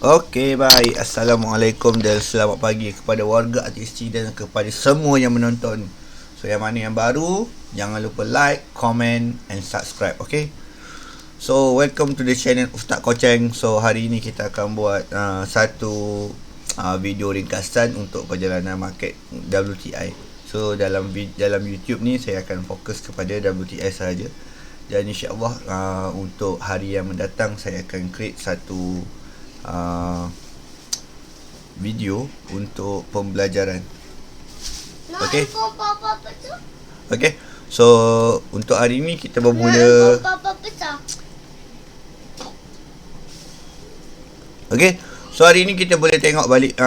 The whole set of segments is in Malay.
Okey, baik. Assalamualaikum dan selamat pagi kepada warga RTC dan kepada semua yang menonton. So, yang mana yang baru, jangan lupa like, comment and subscribe, okey? So, welcome to the channel Ustaz Koceng. So, hari ini kita akan buat satu video ringkasan untuk perjalanan market WTI. So, dalam YouTube ni saya akan fokus kepada WTI sahaja. Dan insya-Allah untuk hari yang mendatang saya akan create satu video untuk pembelajaran. Okey. Okey. So untuk hari ni kita bermula. Okey. So hari ni kita boleh tengok balik.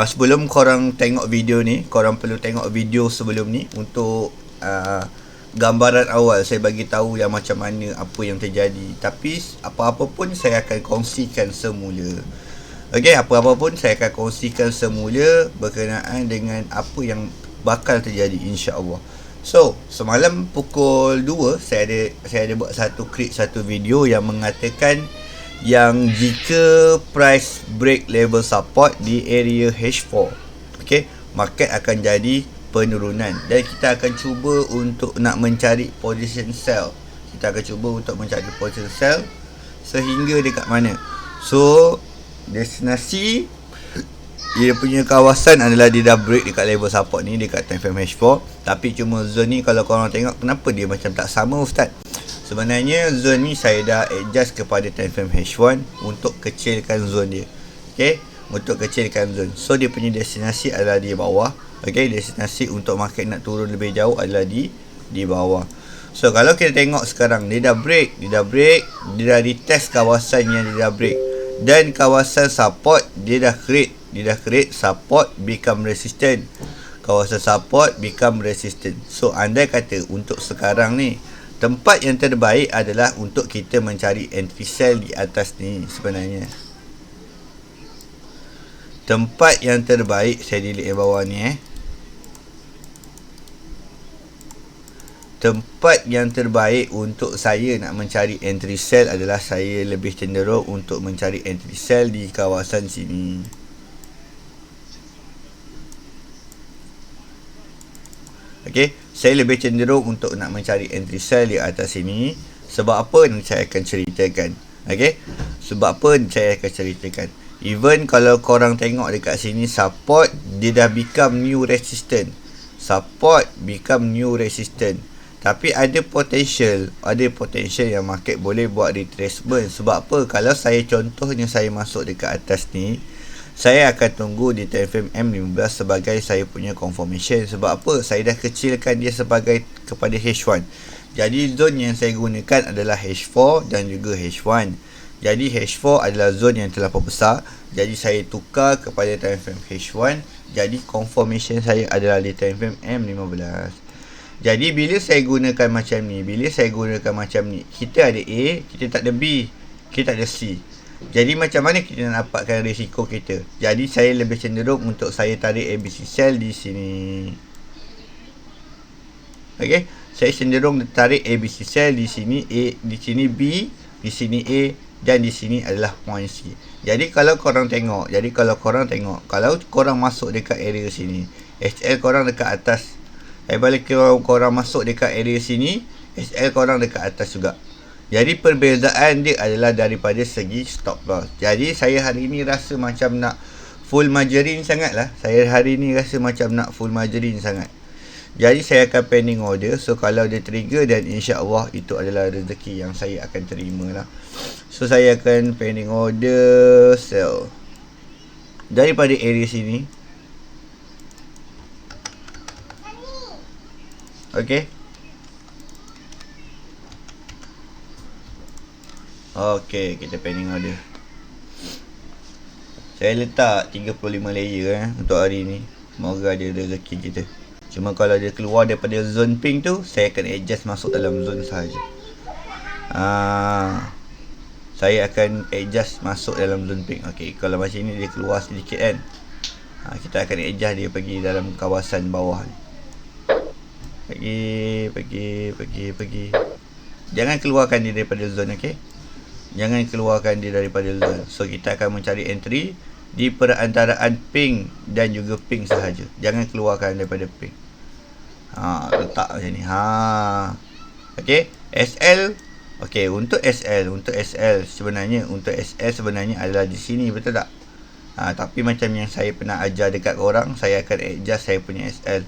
Sebelum korang tengok video ni, korang perlu tengok video sebelum ni untuk gambaran awal. Saya bagi tahu yang macam mana apa yang terjadi. Tapi apa-apa pun saya akan kongsikan semula. Okey, apa-apa pun saya akan kongsikan semula berkenaan dengan apa yang bakal terjadi insya-Allah. So, semalam pukul 2 saya ada buat create satu video yang mengatakan yang jika price break level support di area H4, okey, market akan jadi penurunan dan kita akan cuba untuk nak mencari position sell. Kita akan cuba untuk mencari position sell sehingga dekat mana. So, destinasi dia punya kawasan adalah dia dah break dekat level support ni dekat time frame H4. Tapi cuma zone ni kalau korang tengok kenapa dia macam tak sama Ustaz. Sebenarnya zone ni saya dah adjust kepada time frame H1 untuk kecilkan zone dia. Okey, untuk kecilkan zone. So dia punya destinasi adalah di bawah. Okey, destinasi untuk market nak turun lebih jauh adalah di bawah. So kalau kita tengok sekarang dia dah break, dia dah retest kawasan yang dia dah break. Dan kawasan support dia dah create support become resistant. Kawasan support become resistant. So andai kata untuk sekarang ni tempat yang terbaik adalah untuk kita mencari entry sell di atas ni sebenarnya. Tempat yang terbaik saya delete yang bawah ni Tempat yang terbaik untuk saya nak mencari entry sell adalah saya lebih cenderung untuk mencari entry sell di kawasan sini. Okey, saya lebih cenderung untuk nak mencari entry sell di atas sini. Sebab apa nanti saya akan ceritakan. Okey, sebab apa saya akan ceritakan. Even kalau korang tengok dekat sini support dia dah become new resistance. Support become new resistance. Tapi ada potential yang market boleh buat retracement. Sebab apa? Kalau saya contohnya saya masuk dekat atas ni, saya akan tunggu di time frame M15 sebagai saya punya confirmation. Sebab apa? Saya dah kecilkan dia sebagai kepada H1. Jadi zone yang saya gunakan adalah H4 dan juga H1. Jadi H4 adalah zone yang terlalu besar. Jadi saya tukar kepada time frame H1. Jadi confirmation saya adalah di time frame M15. Jadi bila saya gunakan macam ni, kita ada A, kita tak ada B, kita tak ada C. Jadi macam mana kita nak dapatkan risiko kita? Jadi saya lebih cenderung untuk saya tarik ABC sell di sini. Okey, saya cenderung tarik ABC sell di sini A, di sini B, di sini A dan di sini adalah point C. Jadi kalau korang tengok, kalau korang masuk dekat area sini, HL korang dekat atas. Balik korang masuk dekat area sini, HL korang dekat atas juga. Jadi perbezaan dia adalah daripada segi stop loss. Jadi saya hari ni rasa macam nak full margin sangat lah. Jadi saya akan pending order. So kalau dia trigger dan insya-Allah itu adalah rezeki yang saya akan terima lah. So saya akan pending order sell daripada area sini. Okey. Okey, kita pending order. Saya letak 35 layer untuk hari ni. Semoga ada rezeki kita. Cuma kalau dia keluar daripada zone pink tu, saya akan adjust masuk dalam zone sahaja. Saya akan adjust masuk dalam zone pink. Okey, kalau macam ni dia keluar sedikit kan. Kita akan adjust dia pergi dalam kawasan bawah ni. Pergi. Jangan keluarkan dia daripada zone, okey. Jangan keluarkan dia daripada learn. So kita akan mencari entry di perantaraan ping dan juga ping sahaja. Jangan keluarkan daripada ping. Letak macam ni. Okey, SL. Okey, untuk SL sebenarnya adalah di sini, betul tak? Tapi macam yang saya pernah ajar dekat korang, saya akan adjust saya punya SL.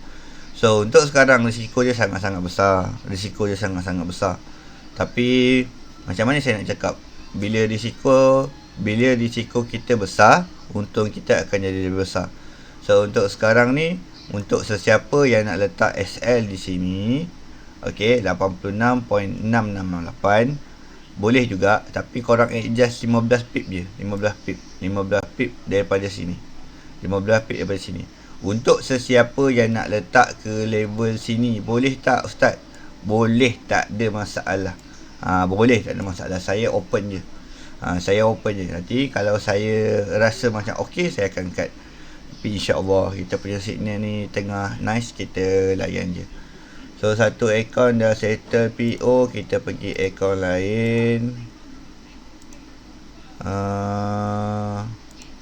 So untuk sekarang risiko dia sangat-sangat besar. Tapi macam mana saya nak cakap, bila risiko kita besar, untung kita akan jadi lebih besar. So untuk sekarang ni, untuk sesiapa yang nak letak SL di sini, okey, 86.668 boleh juga, tapi korang adjust 15 pip je. 15 pip daripada sini. Untuk sesiapa yang nak letak ke level sini, boleh tak Ustaz? Boleh, tak ada masalah. Boleh, tak ada masalah. Saya open je. Nanti kalau saya rasa macam okey, saya akan cut. Tapi insya-Allah kita punya signal ni tengah nice, kita layan je. So satu akaun dah settle PO, kita pergi akaun lain.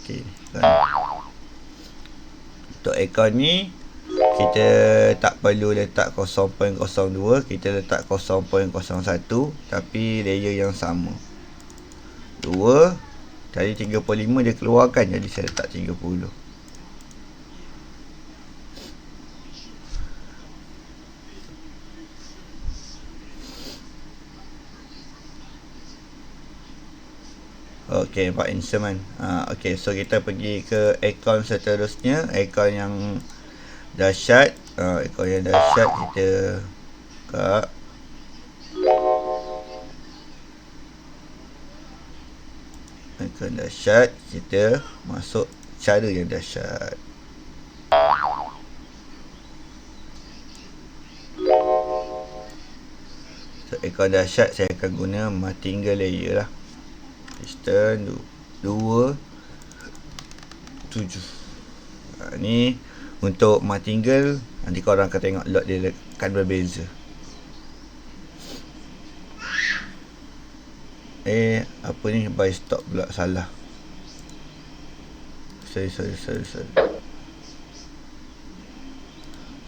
Okey, untuk akaun ni kita tak perlu letak 0.02, kita letak 0.01, tapi layer yang sama. 2 tadi 35 dia keluarkan, jadi saya letak 30. Okey, nampak instrument. Okey, so kita pergi ke akaun seterusnya, akaun yang dahsyat. Kita buka. Akaun dahsyat, kita masuk cara yang dahsyat. So akaun dahsyat saya akan guna Martingale layer lah. Piston 2 7. Ni untuk Martingale, nanti korang akan tengok lot dia akan berbeza. Apa ni, buy stop pula, salah. Sorry.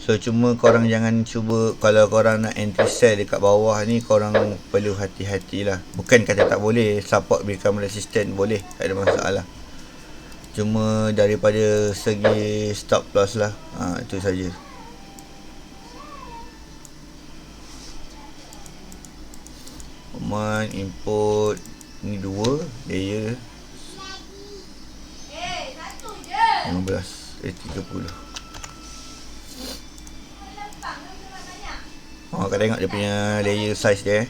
So cuma korang jangan cuba, kalau korang nak entry sell dekat bawah ni, korang perlu hati-hatilah. Bukan kata tak boleh, support become resistant boleh, tak ada masalah. Cuma daripada segi stop loss lah, itu saja. Command input ni 2 layer 15 30. Kau tengok dia punya layer size dia.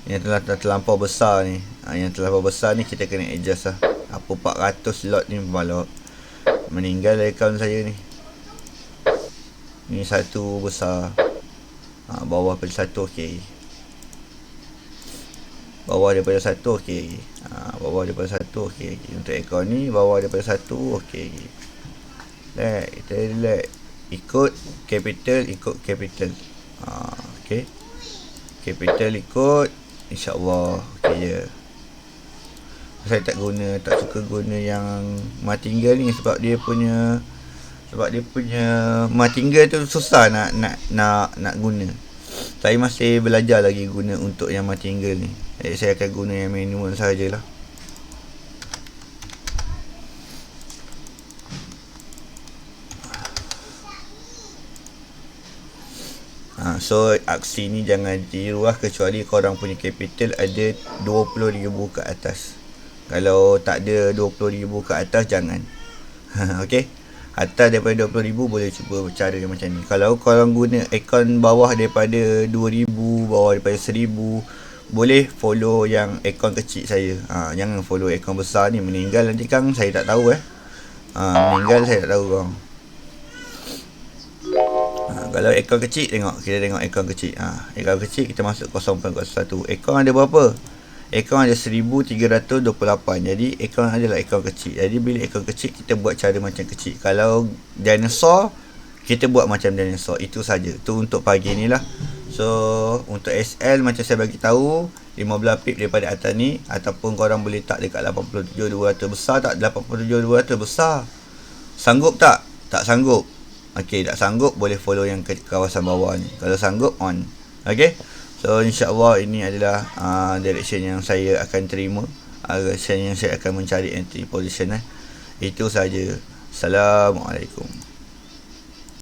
Yang telah terlampau besar ni. Kita kena adjust lah. Apa 400 lot ni balok. Meninggal akaun saya ni. Ni satu besar. Bawah daripada 1 okey. Bawah daripada 1 okey. Untuk akaun ni bawah daripada 1 okey. Kita relax. Ikut capital. Okey. Capital ikut, insya-Allah okey je. Saya tak suka guna yang Martingale ni sebab dia punya Martingale tu susah nak guna. Saya masih belajar lagi guna untuk yang Martingale ni. Jadi saya akan guna yang manual sahajalah. So aksi ni jangan tiru lah, kecuali korang punya capital ada 20,000 ke atas. Kalau tak ada 20,000 ke atas, jangan. Okey, atas daripada 20,000 boleh cuba cara macam ni. Kalau korang guna akaun bawah daripada 2,000, bawah daripada 1,000, boleh follow yang akaun kecil saya. Jangan follow akaun besar ni. Meninggal nanti kan saya tak tahu saya tak tahu bang. Kalau akaun kecil, kita tengok akaun kecil. Akaun kecil kita masuk 0.01. Akaun ada berapa? Akaun ada 1328. Jadi akaun adalah akaun kecil. Jadi bila akaun kecil, kita buat cara macam kecil. Kalau dinosaur, kita buat macam dinosaur. Itu saja. Tu untuk pagi ni lah. So untuk SL macam saya bagi tahu 15 pip daripada atas ni, ataupun korang boleh tak dekat 87,200. Besar tak 87,200? Besar. Sanggup tak? Tak sanggup. Okey, tak sanggup boleh follow yang ke kawasan bawah ni. Kalau sanggup on. Okey. So insya-Allah ini adalah direction yang saya akan terima. Direction yang saya akan mencari entry position. Itu saja. Assalamualaikum.